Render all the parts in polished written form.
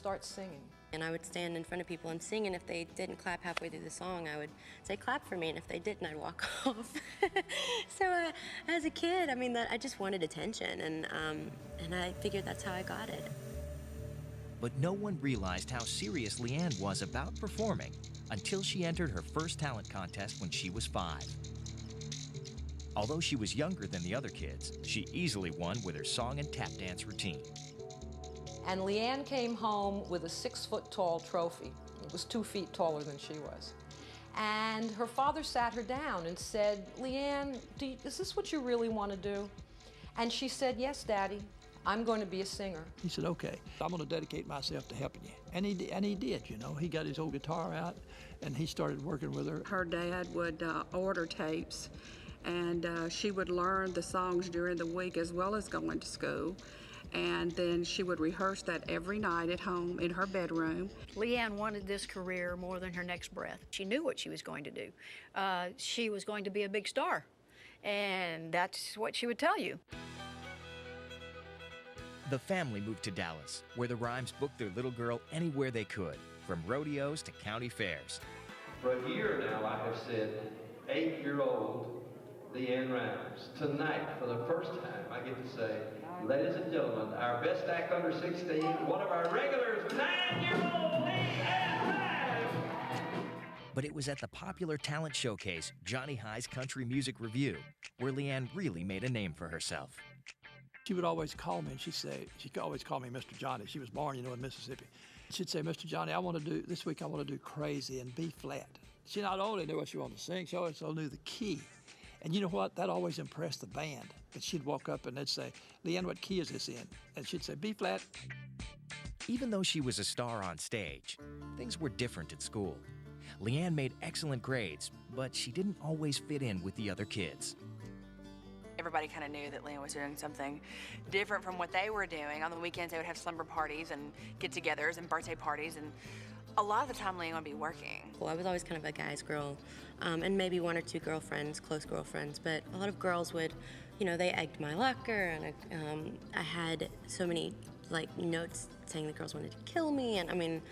Start singing. And I would stand in front of people and sing, and if they didn't clap halfway through the song, I would say, clap for me, and if they didn't, I'd walk off. So as a kid, I mean, I just wanted attention, and I figured that's how I got it. But no one realized how serious LeAnn was about performing until she entered her first talent contest when she was 5. Although she was younger than the other kids, she easily won with her song and tap dance routine. And LeAnn came home with a 6-foot-tall trophy. It was 2 feet taller than she was. And her father sat her down and said, "LeAnn, is this what you really want to do?" And she said, "Yes, Daddy, I'm going to be a singer." He said, "Okay, I'm going to dedicate myself to helping you." And he did, you know. He got his old guitar out, and he started working with her. Her dad would order tapes, and she would learn the songs during the week as well as going to school. And then she would rehearse that every night at home in her bedroom. LeAnn wanted this career more than her next breath. She knew what she was going to do. She was going to be a big star, and that's what she would tell you. The family moved to Dallas, where the Rhymes booked their little girl anywhere they could, from rodeos to county fairs. For a year now, I have said, 8-year-old LeAnn Rhymes. Tonight, for the first time, I get to say, ladies and gentlemen, our best act under 16, one of our regulars, 9-year-old LeAnn Rhymes. But it was at the popular talent showcase, Johnny High's Country Music Review, where LeAnn really made a name for herself. She would always call me, and she'd always call me Mr. Johnny. She was born, you know, in Mississippi. She'd say, "Mr. Johnny, this week I want to do Crazy in B flat." She not only knew what she wanted to sing, she also knew the key. And you know what? That always impressed the band. But she'd walk up and they'd say, "LeAnn, what key is this in?" And she'd say, "B flat." Even though she was a star on stage, things were different at school. LeAnn made excellent grades, but she didn't always fit in with the other kids. Everybody kind of knew that LeAnn was doing something different from what they were doing. On the weekends, they would have slumber parties and get-togethers and birthday parties, and a lot of the time, LeAnn would be working. Well, I was always kind of a guy's girl, and maybe 1 or 2 girlfriends, close girlfriends, but a lot of girls would, you know, they egged my locker, and I had so many, like, notes saying the girls wanted to kill me, and I mean,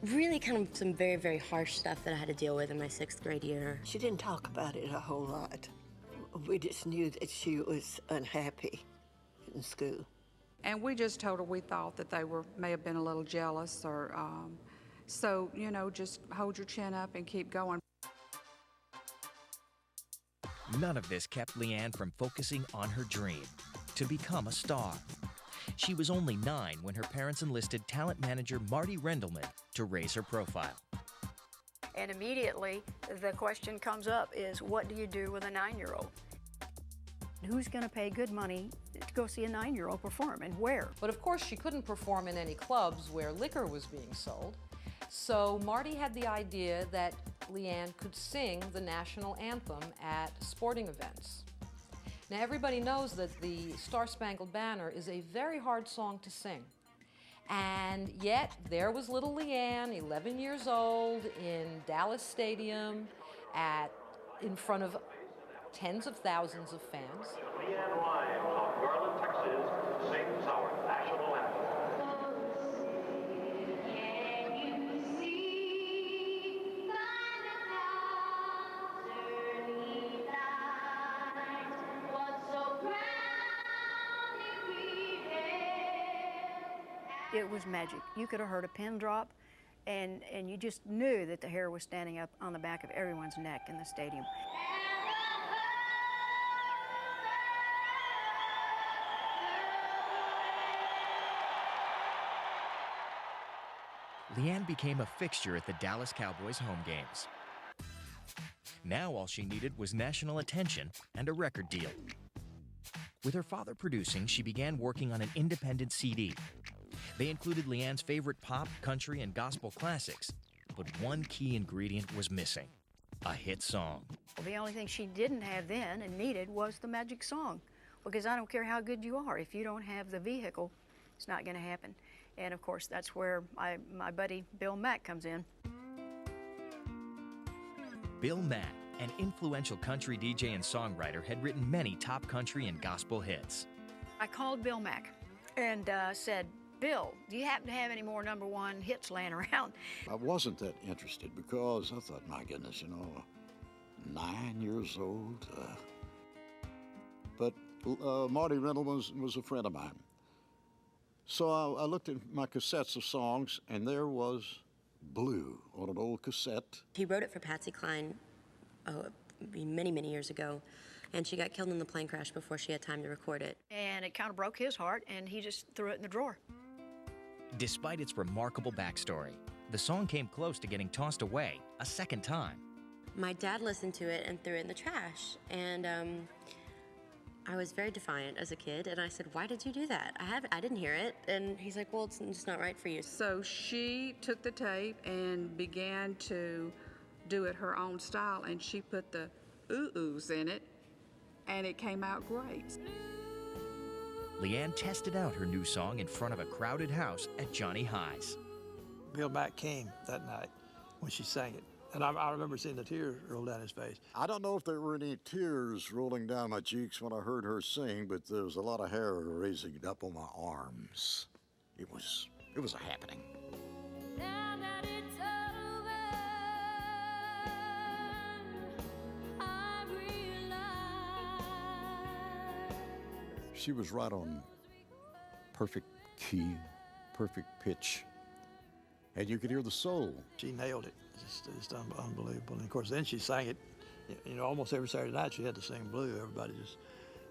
really kind of some very, very harsh stuff that I had to deal with in my 6th grade year. She didn't talk about it a whole lot. We just knew that she was unhappy in school. And we just told her we thought that they may have been a little jealous, or so, you know, just hold your chin up and keep going. None of this kept LeAnn from focusing on her dream, to become a star. She was only 9 when her parents enlisted talent manager Marty Rendelman to raise her profile. And immediately, the question comes up is, what do you do with a 9-year-old? Who's going to pay good money to go see a 9-year-old perform, and where? But of course, she couldn't perform in any clubs where liquor was being sold. So Marty had the idea that LeAnn could sing the national anthem at sporting events. Now, everybody knows that the Star-Spangled Banner is a very hard song to sing. And yet, there was little LeAnn, 11 years old, in Dallas Stadium in front of tens of thousands of fans. LeAnn Rhymes of Garland, Texas, sings our national anthem. It was magic. You could have heard a pin drop, and you just knew that the hair was standing up on the back of everyone's neck in the stadium. LeAnn became a fixture at the Dallas Cowboys home games. Now all she needed was national attention and a record deal. With her father producing, she began working on an independent CD. They included LeAnn's favorite pop, country, and gospel classics, but one key ingredient was missing: a hit song. Well, the only thing she didn't have then and needed was the magic song, because I don't care how good you are, if you don't have the vehicle, it's not going to happen. And of course, that's where my buddy Bill Mack comes in. Bill Mack, an influential country DJ and songwriter, had written many top country and gospel hits. I called Bill Mack and said, Bill, do you happen to have any more #1 hits laying around? I wasn't that interested because I thought, my goodness, 9 years old. But Marty Reynolds was a friend of mine. So I looked at my cassettes of songs, and there was Blue on an old cassette. He wrote it for Patsy Cline many, many years ago, and she got killed in the plane crash before she had time to record it. And it kind of broke his heart, and he just threw it in the drawer. Despite its remarkable backstory, the song came close to getting tossed away a second time. My dad listened to it and threw it in the trash, and I was very defiant as a kid, and I said, "Why did you do that? I didn't hear it." And he's like, "Well, it's just not right for you." So she took the tape and began to do it her own style, and she put the ooh-oohs in it, and it came out great. LeAnn tested out her new song in front of a crowded house at Johnny High's. Bill Mack came that night when she sang it. And I remember seeing the tears roll down his face. I don't know if there were any tears rolling down my cheeks when I heard her sing, but there was a lot of hair raising up on my arms. It was a happening. Now that it's over, I realize. She was right on perfect key, perfect pitch, and you could hear the soul. She nailed it. It's unbelievable. And of course, then she sang it. Almost every Saturday night she had to sing Blue. Everybody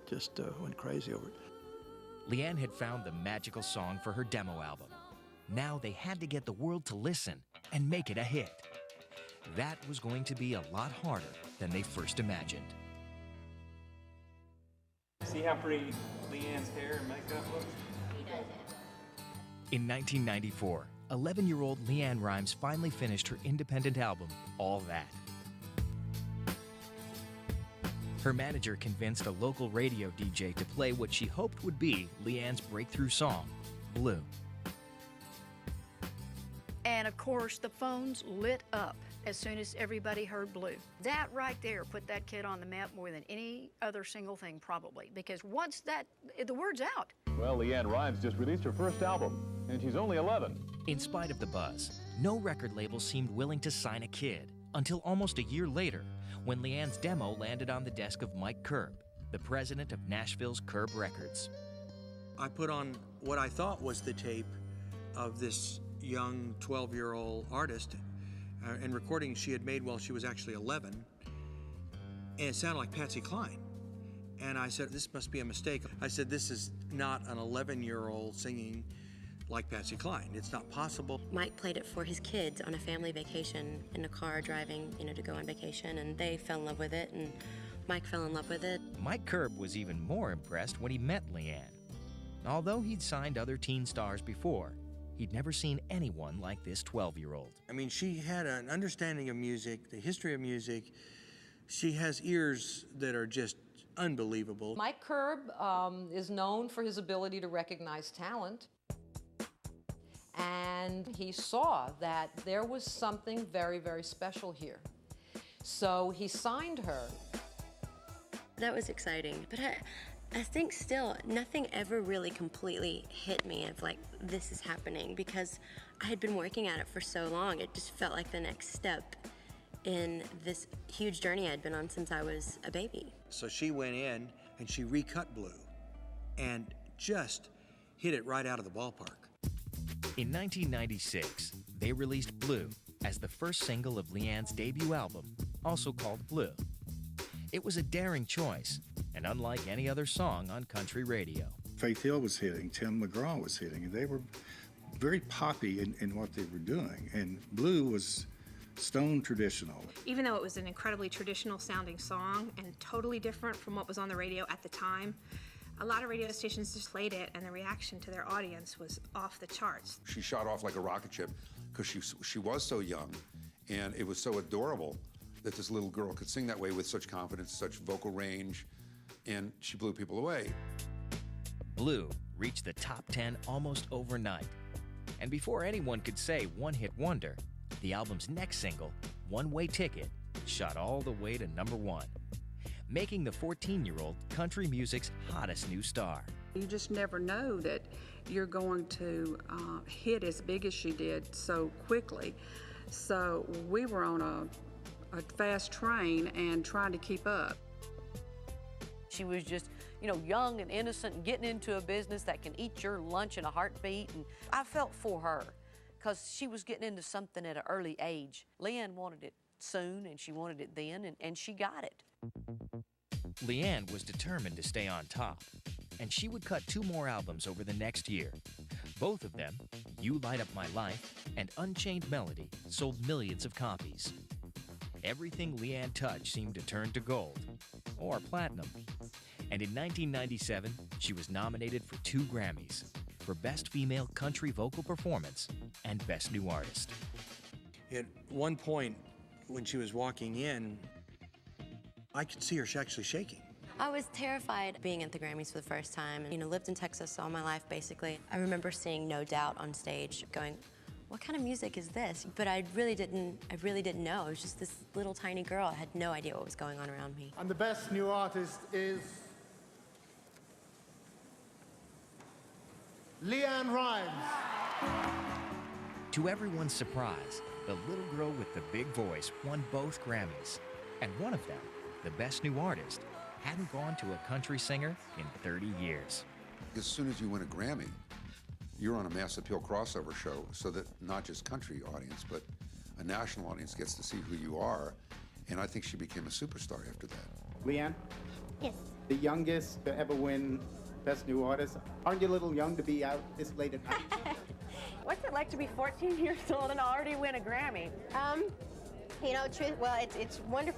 just went crazy over it. LeAnn had found the magical song for her demo album. Now they had to get the world to listen and make it a hit. That was going to be a lot harder than they first imagined. See how pretty LeAnn's hair and makeup looks? He does it. In 1994, 11-year-old LeAnn Rimes finally finished her independent album, All That. Her manager convinced a local radio DJ to play what she hoped would be LeAnn's breakthrough song, Blue. And of course, the phones lit up as soon as everybody heard Blue. That right there put that kid on the map more than any other single thing, probably, because once the word's out. Well, LeAnn Rimes just released her first album, and she's only 11. In spite of the buzz, no record label seemed willing to sign a kid until almost a year later, when LeAnn's demo landed on the desk of Mike Curb, the president of Nashville's Curb Records. I put on what I thought was the tape of this young 12-year-old artist and recording she had made while she was actually 11, and it sounded like Patsy Cline. And I said, this must be a mistake. I said, this is not an 11-year-old singing like Patsy Cline. It's not possible. Mike played it for his kids on a family vacation in a car driving, to go on vacation, and they fell in love with it, and Mike fell in love with it. Mike Curb was even more impressed when he met LeAnn. Although he'd signed other teen stars before, he'd never seen anyone like this 12-year-old. I mean, she had an understanding of music, the history of music. She has ears that are just unbelievable. Mike Curb is known for his ability to recognize talent. And he saw that there was something very, very special here. So he signed her. That was exciting. But I think still, nothing ever really completely hit me of like, this is happening, because I had been working at it for so long. It just felt like the next step in this huge journey I'd been on since I was a baby. So she went in and she recut Blue and just hit it right out of the ballpark. In 1996, they released Blue as the first single of LeAnn's debut album, also called Blue. It was a daring choice, and unlike any other song on country radio. Faith Hill was hitting, Tim McGraw was hitting, and they were very poppy in what they were doing, and Blue was stone traditional. Even though it was an incredibly traditional sounding song and totally different from what was on the radio at the time, a lot of radio stations just played it, and the reaction to their audience was off the charts. She shot off like a rocket ship because she was so young, and it was so adorable that this little girl could sing that way with such confidence, such vocal range, and she blew people away. Blue reached the top 10 almost overnight. And before anyone could say one-hit wonder, the album's next single, One Way Ticket, shot all the way to #1, making the 14-year-old country music's hottest new star. You just never know that you're going to hit as big as she did so quickly. So we were on a fast train and trying to keep up. She was just, young and innocent and getting into a business that can eat your lunch in a heartbeat. And I felt for her because she was getting into something at an early age. LeAnn wanted it soon, and she wanted it then, and she got it. LeAnn was determined to stay on top, and she would cut 2 more albums over the next year. Both of them, You Light Up My Life and Unchained Melody, sold millions of copies. Everything LeAnn touched seemed to turn to gold, or platinum. And in 1997, she was nominated for 2 Grammys, for Best Female Country Vocal Performance and Best New Artist. At one point, when she was walking in, I could see her actually shaking. I was terrified being at the Grammys for the first time. Lived in Texas all my life, basically. I remember seeing No Doubt on stage, going, what kind of music is this? But I really didn't know. It was just this little tiny girl. I had no idea what was going on around me. And the Best New Artist is LeAnn Rimes. To everyone's surprise, the little girl with the big voice won both Grammys. And one of them, the Best New Artist, hadn't gone to a country singer in 30 years. As soon as you win a Grammy, you're on a mass appeal crossover show so that not just country audience, but a national audience gets to see who you are. And I think she became a superstar after that. LeAnn? Yes. The youngest to ever win Best New Artist. Aren't you a little young to be out this late at night? What's it like to be 14 years old and already win a Grammy? Well, it's wonderful.